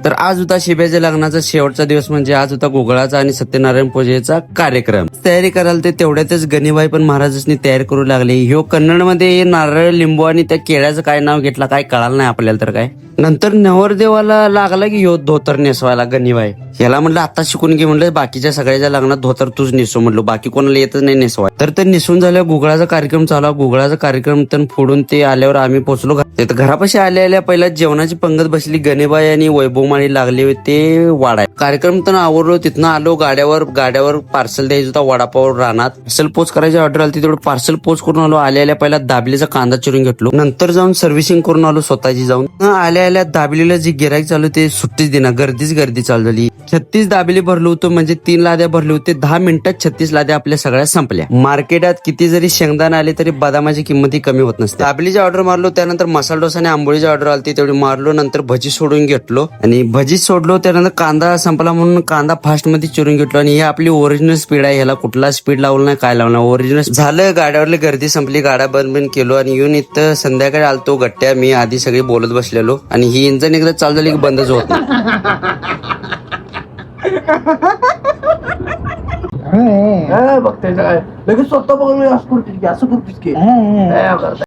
तर आज होता शिब्याच्या लग्नाचा शेवटचा दिवस, म्हणजे आज होता गुगळाचा आणि सत्यनारायण पूजेचा कार्यक्रम. तयारी करायला ते तेवढ्यातच गणेबाई पण महाराजांनी तयारी करू लागले. ह्यो कन्नड मध्ये नारळ, लिंबू आणि त्या केळ्याचं काय नाव घेतला काय कळालं नाही आपल्याला. तर काय नंतर नवरदेवाला लागला की ह्यो धोतर नेसवायला गणेबाई. ह्याला म्हणलं आता शिकून घे, म्हणलं बाकीच्या सगळ्याच्या लग्नात धोतर तूच नेसो म्हणलो, बाकी कोणाला येतच नाही नेसवाय. तर ते निसून झाल्यावर गुगळाचा कार्यक्रम चालू. गुगळाचा कार्यक्रम तर फोडून ते आल्यावर आम्ही पोहोचलो. घरापाशी आल्या पहिल्या जेवणाची पंगत बसली. गणेबाई आणि वैभव माळी लागले ते वाडाय. कार्यक्रम तर आवरलो. तिथनं आलो गाड्यावर पार्सल द्यायचं होता वडापाव रानात. पार्सल पोच करायची ऑर्डर आली, तेवढं पार्सल पोच करून आलो. आल्या पहिला दाबलीचा कांदा चिरून घेतलो. नंतर जाऊन सर्व्हिसिंग करून आलो स्वतःची जाऊन. आल्या दाबलीला जी गिराईक चालू ते सुट्टीच देणार, गर्दी चालू झाली. 36 दाबेली भरलो होतो, म्हणजे 3 लाद्या भरले होते. 10 मिनिटात 36 लाद्या आपल्या सगळ्या संपल्या. मार्केटात किती जरी शेंगदाणा आले तरी बदामाची किंमत कमी होत नसते. दाबेलीची ऑर्डर मारलो, त्यानंतर मसाला डोसा आणि आंबोळीची ऑर्डर आली तेवढी मारलो. नंतर भजी सोडून घेतलो आणि भजी सोडलो. त्यानंतर कांदा संपला म्हणून कांदा फास्ट मध्ये चिरून घेतलो. आणि ही आपली ओरिजिनल स्पीड आहे, ह्याला कुठला स्पीड लावलं नाही काय लावलं ओरिजिनल झालं. गाड्यावरली गर्दी संपली, गाड्या बंद केलो आणि येऊन इथं संध्याकाळी आलतो गट्ट्या. मी आधी सगळी बोलत बसलेलो आणि ही इंजन एकदा चालू झाली की बंदच होत नाही. बघताय लगेच स्वतः बघून असं करतेस की